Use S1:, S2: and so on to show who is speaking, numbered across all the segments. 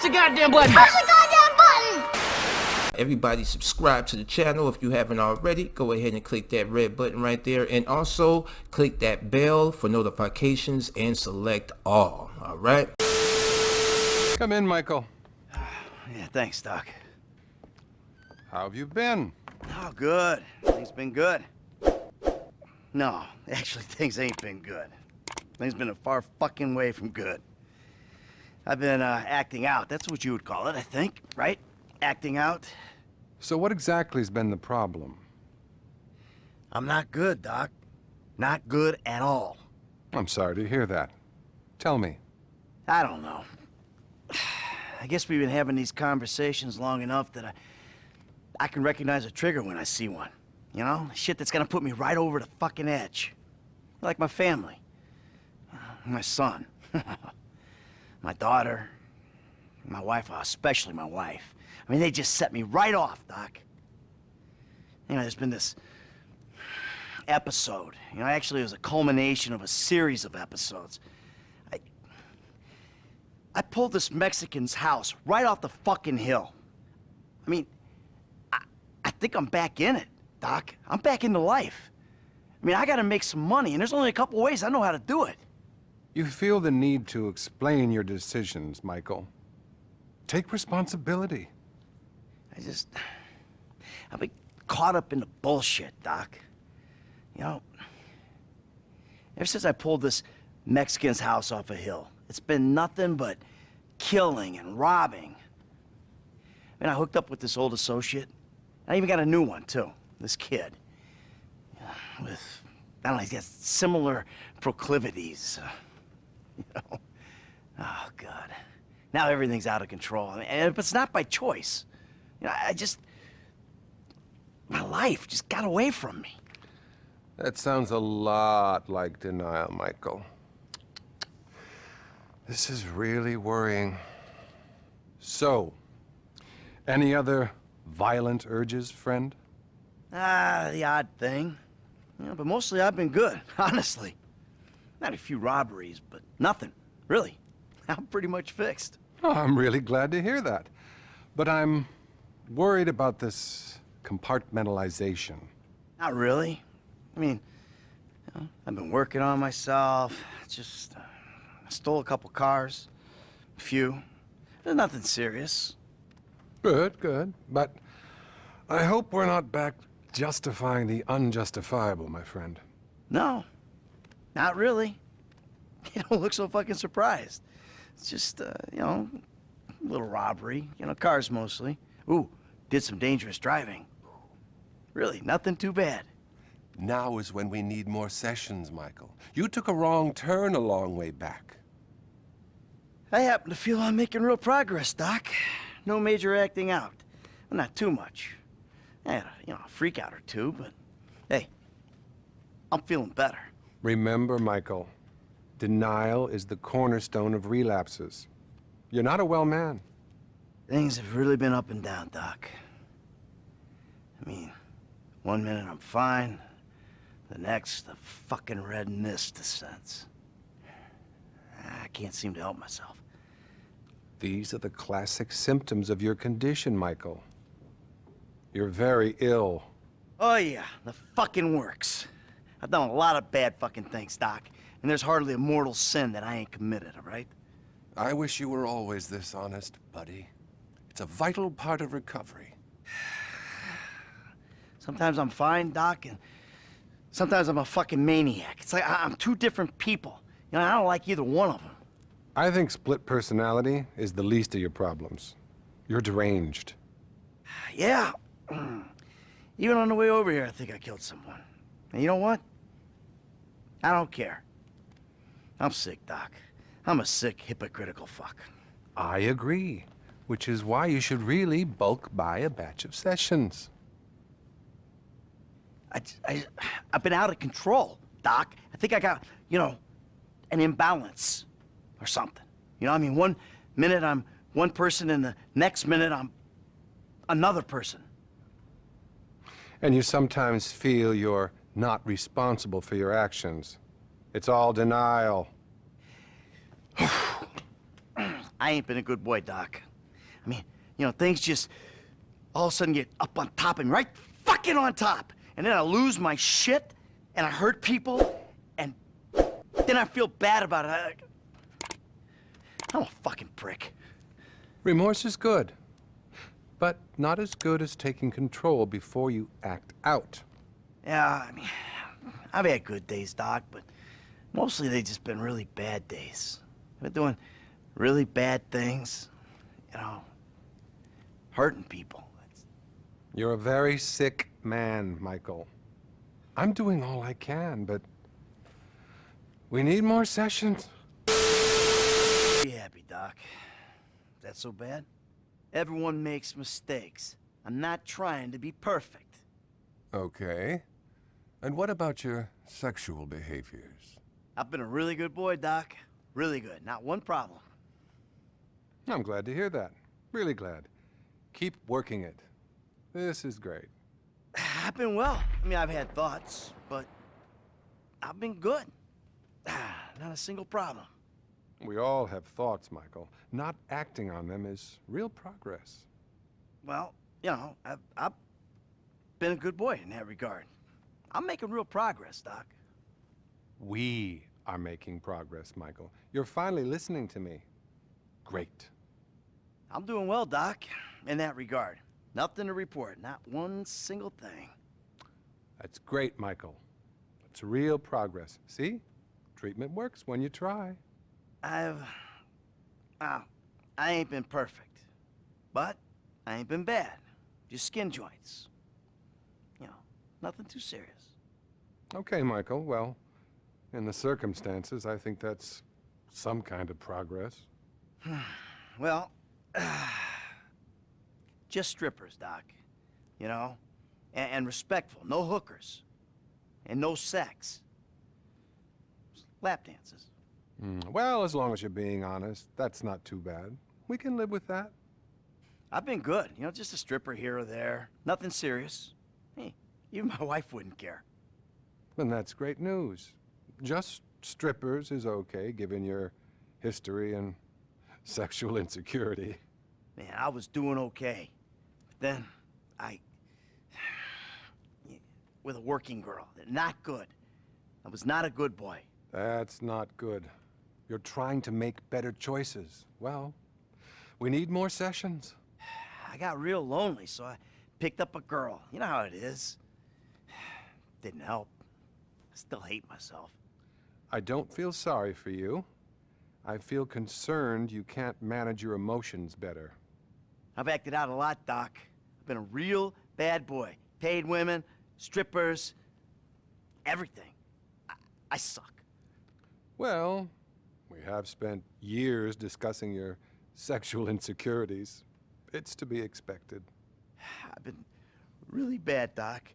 S1: the goddamn button!
S2: Push the goddamn button!
S3: Everybody subscribe to the channel if you haven't already. Go ahead and click that red button right there, and also click that bell for notifications and select all. All right?
S4: Come in, Michael.
S5: Yeah, thanks, Doc.
S4: How have you been?
S5: Oh, good. Things been good. No, actually, things ain't been good. Things been a far fucking way from good. I've been acting out. That's what you would call it, I think, right? Acting out.
S4: So what exactly has been the problem?
S5: I'm not good, Doc. Not good at all.
S4: I'm sorry to hear that. Tell me.
S5: I don't know. I guess we've been having these conversations long enough that I can recognize a trigger when I see one. You know? Shit that's gonna put me right over the fucking edge. Like my family. My son. My daughter. My wife, especially my wife. I mean, they just set me right off, Doc. You know, there's been this episode. You know, actually it was a culmination of a series of episodes. I pulled this Mexican's house right off the fucking hill. I mean, I think I'm back in it, Doc. I'm back into life. I mean, I gotta make some money, and there's only a couple ways I know how to do it.
S4: You feel the need to explain your decisions, Michael. Take responsibility.
S5: I've been caught up in the bullshit, Doc. You know, ever since I pulled this Mexican's house off a hill, it's been nothing but killing and robbing. I mean, I hooked up with this old associate. I even got a new one, too. This kid. With, I don't know, he's got similar proclivities. You know? Oh, God. Now everything's out of control. I mean, but it's not by choice. You know, my life just got away from me.
S4: That sounds a lot like denial, Michael. This is really worrying. So, any other violent urges, friend?
S5: The odd thing. You know, but mostly I've been good, honestly. Not a few robberies, but nothing, really. I'm pretty much fixed.
S4: Oh, I'm really glad to hear that. But I'm worried about this compartmentalization.
S5: Not really. I mean, you know, I've been working on myself. Just, I stole a couple cars. A few. There's nothing serious.
S4: Good, good. But I hope we're not back justifying the unjustifiable, my friend.
S5: No, not really. You don't look so fucking surprised. It's just, you know, a little robbery. You know, cars mostly. Ooh, did some dangerous driving. Really, nothing too bad.
S6: Now is when we need more sessions, Michael. You took a wrong turn a long way back.
S5: I happen to feel I'm making real progress, Doc. No major acting out. Well, not too much. I had a freak out or two, but hey, I'm feeling better.
S4: Remember, Michael, denial is the cornerstone of relapses. You're not a well man.
S5: Things have really been up and down, Doc. I mean, one minute I'm fine, the next, the fucking red mist descends. I can't seem to help myself.
S4: These are the classic symptoms of your condition, Michael. You're very ill.
S5: Oh yeah, the fucking works. I've done a lot of bad fucking things, Doc, and there's hardly a mortal sin that I ain't committed, all right?
S6: I wish you were always this honest, buddy. It's a vital part of recovery.
S5: Sometimes I'm fine, Doc, and sometimes I'm a fucking maniac. It's like I'm two different people. You know, I don't like either one of them.
S4: I think split personality is the least of your problems. You're deranged.
S5: Yeah. Even on the way over here, I think I killed someone. And you know what? I don't care. I'm sick, Doc. I'm a sick, hypocritical fuck.
S4: I agree, which is why you should really bulk buy a batch of sessions.
S5: I've been out of control, Doc. I think I got, you know, an imbalance or something. You know, I mean, one minute I'm one person and the next minute I'm another person.
S4: And you sometimes feel you're not responsible for your actions. It's all denial.
S5: I ain't been a good boy, Doc. I mean, you know, things just all of a sudden get up on top and right fucking on top. And then I lose my shit, and I hurt people, and then I feel bad about it. I'm a fucking prick.
S4: Remorse is good, but not as good as taking control before you act out.
S5: Yeah, I mean, I've had good days, Doc, but mostly they've just been really bad days. I've been doing really bad things, you know, hurting people.
S4: You're a very sick man, Michael. I'm doing all I can, but we need more sessions.
S5: Be happy, Doc. Is that so bad? Everyone makes mistakes. I'm not trying to be perfect.
S6: Okay. And what about your sexual behaviors?
S5: I've been a really good boy, Doc. Really good. Not one problem.
S4: I'm glad to hear that. Really glad. Keep working it. This is great.
S5: I've been well. I mean, I've had thoughts, but I've been good. Not a single problem.
S4: We all have thoughts, Michael. Not acting on them is real progress.
S5: Well, you know, I've been a good boy in that regard. I'm making real progress, Doc.
S4: We are making progress, Michael. You're finally listening to me. Great.
S5: I'm doing well, Doc, in that regard. Nothing to report, not one single thing.
S4: That's great, Michael. It's real progress. See? Treatment works when you try.
S5: I ain't been perfect, but I ain't been bad. Just skin joints. You know, nothing too serious.
S4: Okay, Michael. Well, in the circumstances, I think that's some kind of progress.
S5: Well, just strippers, Doc. You know? And respectful. No hookers. And no sex. Just lap dances.
S4: Well, as long as you're being honest, that's not too bad. We can live with that.
S5: I've been good. You know, just a stripper here or there. Nothing serious. Hey, even my wife wouldn't care.
S4: Then that's great news. Just strippers is okay, given your history and sexual insecurity.
S5: Man, I was doing okay. But then, with a working girl. Not good. I was not a good boy.
S4: That's not good. You're trying to make better choices. Well, we need more sessions.
S5: I got real lonely, so I picked up a girl. You know how it is. Didn't help. I still hate myself.
S4: I don't feel sorry for you. I feel concerned you can't manage your emotions better.
S5: I've acted out a lot, Doc. I've been a real bad boy. Paid women, strippers, everything. I suck.
S4: Well, we have spent years discussing your sexual insecurities. It's to be expected.
S5: I've been really bad, Doc.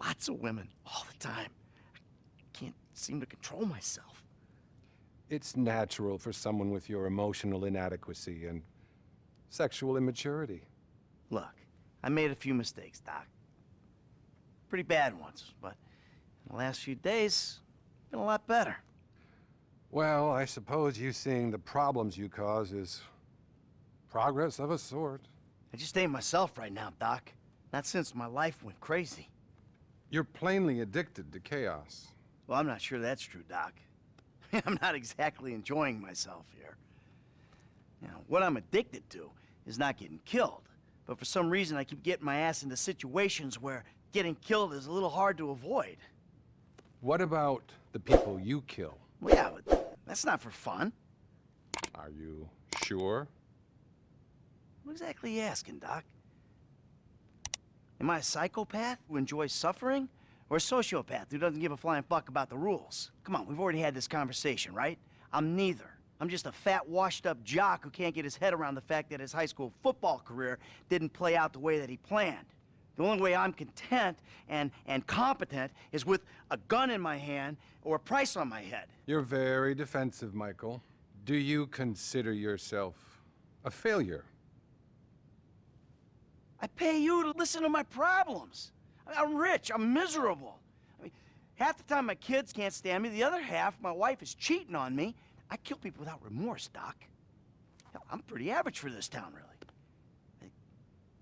S5: Lots of women, all the time. I can't seem to control myself.
S4: It's natural for someone with your emotional inadequacy and sexual immaturity.
S5: Look, I made a few mistakes, Doc. Pretty bad ones, but in the last few days, been a lot better.
S4: Well, I suppose you seeing the problems you cause is progress of a sort.
S5: I just ain't myself right now, Doc. Not since my life went crazy.
S4: You're plainly addicted to chaos.
S5: Well, I'm not sure that's true, Doc. I'm not exactly enjoying myself here. You know, what I'm addicted to is not getting killed. But for some reason, I keep getting my ass into situations where getting killed is a little hard to avoid.
S4: What about the people you kill?
S5: Well, yeah, but that's not for fun.
S4: Are you sure?
S5: What exactly are you asking, Doc? Am I a psychopath who enjoys suffering? Or a sociopath who doesn't give a flying fuck about the rules? Come on, we've already had this conversation, right? I'm neither. I'm just a fat, washed-up jock who can't get his head around the fact that his high school football career didn't play out the way that he planned. The only way I'm content and competent is with a gun in my hand or a price on my head.
S4: You're very defensive, Michael. Do you consider yourself a failure?
S5: I pay you to listen to my problems. I'm rich, I'm miserable. I mean, half the time my kids can't stand me, the other half, my wife is cheating on me. I kill people without remorse, Doc. Hell, I'm pretty average for this town, really.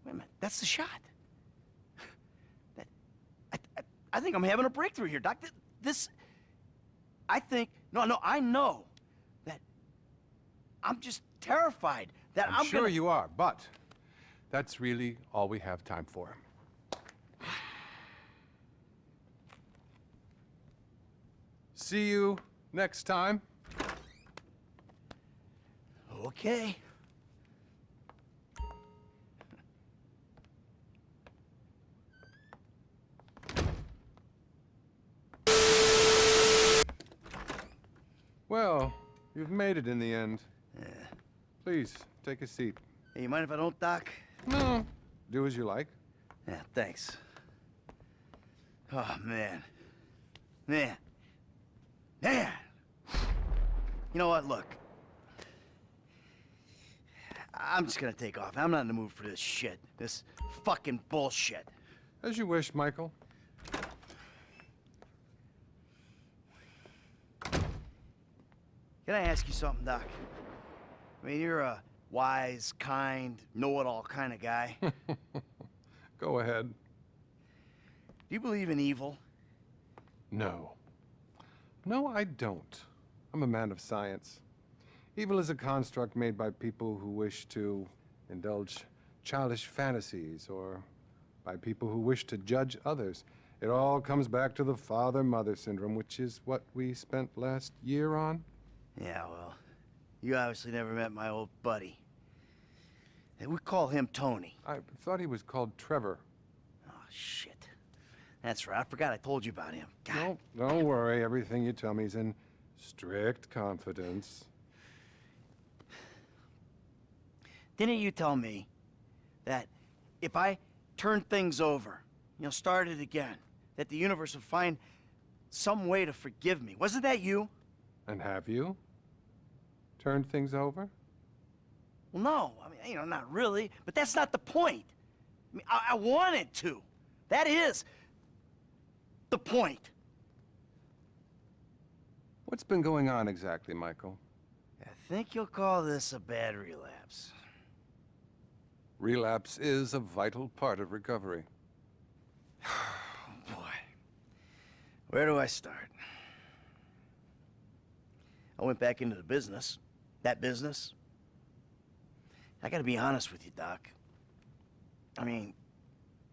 S5: Wait a minute, that's the shot. I think I'm having a breakthrough here, Doc. I know that I'm just terrified that
S4: I'm sure
S5: gonna...
S4: you are, but that's really all we have time for. See you next time.
S5: Okay.
S4: Well, you've made it in the end.
S5: Yeah.
S4: Please, take a seat.
S5: Hey, you mind if I don't, Doc?
S4: No, do as you like.
S5: Yeah, thanks. Oh, man. Man. Man! You know what, look. I'm just gonna take off. I'm not in the mood for this shit. This fucking bullshit.
S4: As you wish, Michael.
S5: Can I ask you something, Doc? I mean, you're a wise, kind, know-it-all kind of guy. Do
S4: Go ahead.
S5: you believe in evil?
S4: No. No, I don't. I'm a man of science. Evil is a construct made by people who wish to indulge childish fantasies, or by people who wish to judge others. It all comes back to the father-mother syndrome, which is what we spent last year on.
S5: Yeah, well, you obviously never met my old buddy. Hey, we call him Tony.
S4: I thought he was called Trevor.
S5: Oh, shit. That's right. I forgot I told you about him. God.
S4: No, don't worry. Everything you tell me is in strict confidence.
S5: Didn't you tell me that if I turned things over, started again, that the universe would find some way to forgive me? Wasn't that you?
S4: And have you turned things over?
S5: Well, no. I mean, not really. But that's not the point. I mean, I wanted to. That is the point.
S4: What's been going on exactly, Michael?
S5: I think you'll call this a bad relapse.
S4: Relapse is a vital part of recovery.
S5: Boy. Where do I start? I went back into the business. That business. I gotta be honest with you, Doc. I mean,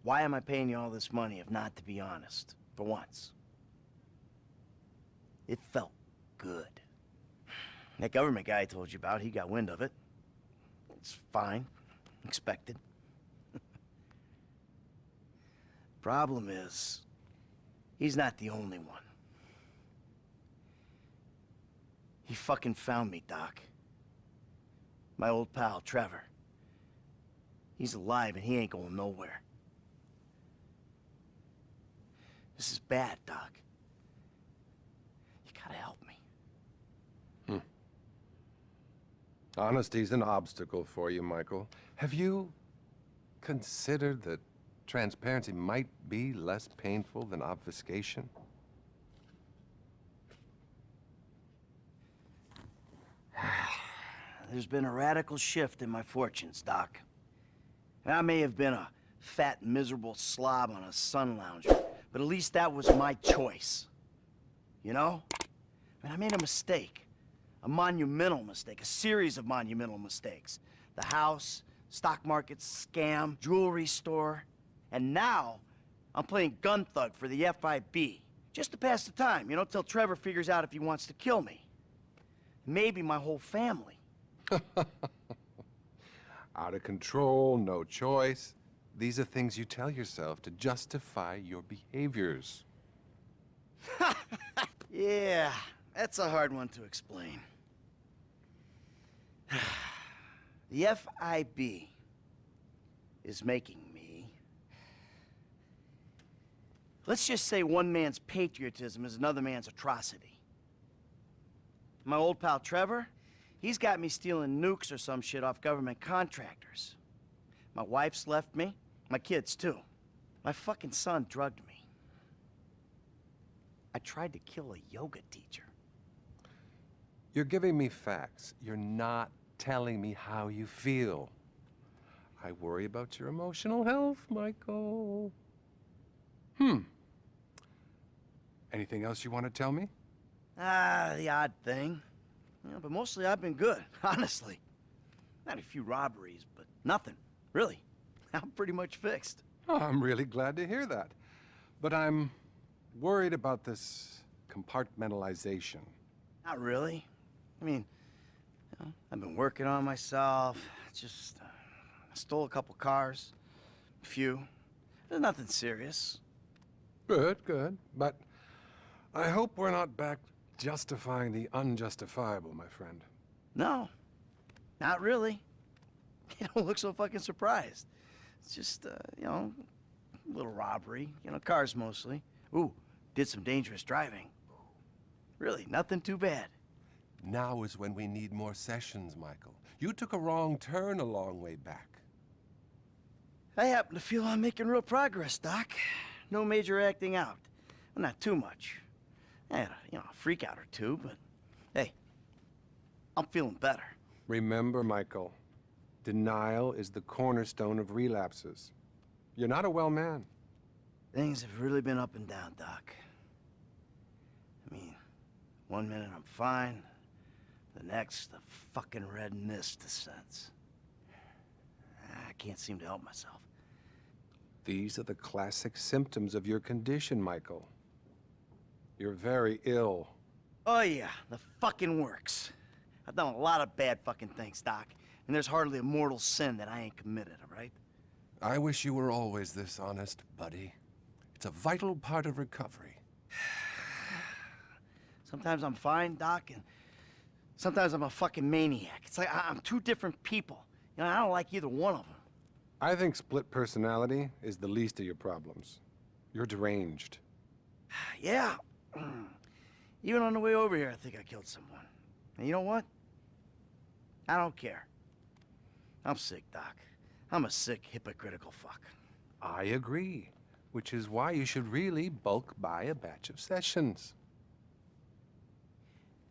S5: why am I paying you all this money if not to be honest? For once. It felt good. That government guy I told you about, he got wind of it. It's fine. Expected. Problem is, he's not the only one. He fucking found me, Doc. My old pal, Trevor. He's alive and he ain't going nowhere. This is bad, Doc. You gotta help me.
S4: Honesty's an obstacle for you, Michael. Have you considered that transparency might be less painful than obfuscation?
S5: There's been a radical shift in my fortunes, Doc. And I may have been a fat, miserable slob on a sun lounger, but at least that was my choice. You know? I mean, I made a mistake. A monumental mistake. A series of monumental mistakes. The house, stock market scam, jewelry store. And now, I'm playing gun thug for the FIB. Just to pass the time, till Trevor figures out if he wants to kill me. Maybe my whole family.
S4: Out of control, no choice. These are things you tell yourself to justify your behaviors.
S5: Yeah, that's a hard one to explain. The FIB is making me... Let's just say one man's patriotism is another man's atrocity. My old pal Trevor, he's got me stealing nukes or some shit off government contractors. My wife's left me, my kids too. My fucking son drugged me. I tried to kill a yoga teacher.
S4: You're giving me facts. You're not telling me how you feel. I worry about your emotional health, Michael. Anything else you want to tell me?
S5: The odd thing. You know, but mostly I've been good, honestly. Had a few robberies, but nothing, really. I'm pretty much fixed.
S4: Oh, I'm really glad to hear that. But I'm worried about this compartmentalization.
S5: Not really. I mean, you know, I've been working on myself. Just, I stole a couple cars. A few. There's nothing serious.
S4: Good, good. But I hope we're not back justifying the unjustifiable, my friend.
S5: No, not really. You don't look so fucking surprised. It's just, you know, a little robbery. You know, cars mostly. Ooh, did some dangerous driving. Really, nothing too bad.
S6: Now is when we need more sessions, Michael. You took a wrong turn a long way back.
S5: I happen to feel I'm making real progress, Doc. No major acting out. Well, not too much. I had a, a freak out or two, but hey, I'm feeling better.
S4: Remember, Michael, denial is the cornerstone of relapses. You're not a well man.
S5: Things have really been up and down, Doc. I mean, one minute I'm fine, the next, the fucking red mist descends. I can't seem to help myself.
S4: These are the classic symptoms of your condition, Michael. You're very ill.
S5: Oh yeah, the fucking works. I've done a lot of bad fucking things, Doc, and there's hardly a mortal sin that I ain't committed, all right?
S6: I wish you were always this honest, buddy. It's a vital part of recovery.
S5: Sometimes I'm fine, Doc, and sometimes I'm a fucking maniac. It's like I'm two different people. You know, I don't like either one of them.
S4: I think split personality is the least of your problems. You're deranged.
S5: Yeah. Even on the way over here, I think I killed someone. And you know what? I don't care. I'm sick, Doc. I'm a sick, hypocritical fuck.
S4: I agree, which is why you should really bulk buy a batch of sessions.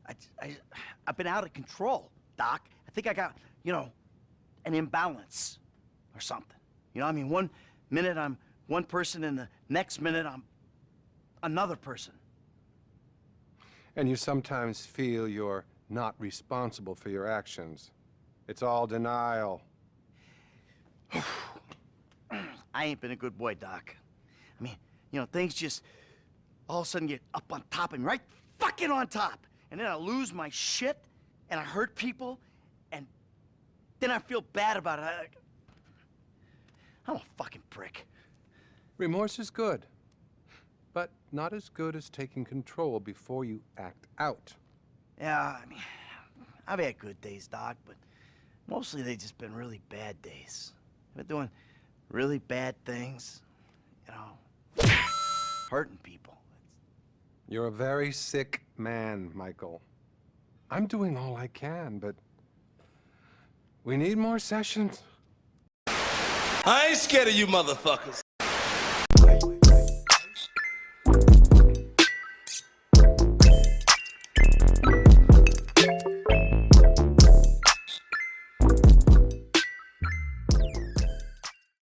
S5: I've been out of control, Doc. I think I got, an imbalance or something. You know, I mean, one minute I'm one person and the next minute I'm another person.
S4: And you sometimes feel you're not responsible for your actions. It's all denial.
S5: I ain't been a good boy, Doc. I mean, things just all of a sudden get up on top of me, right fucking on top. And then I lose my shit, and I hurt people, and then I feel bad about it. I'm a fucking prick.
S4: Remorse is good, but not as good as taking control before you act out.
S5: Yeah, I mean, I've had good days, Doc, but mostly they've just been really bad days. I've been doing really bad things, hurting people.
S4: You're a very sick man, Michael. I'm doing all I can, but we need more sessions.
S1: I ain't scared of you motherfuckers.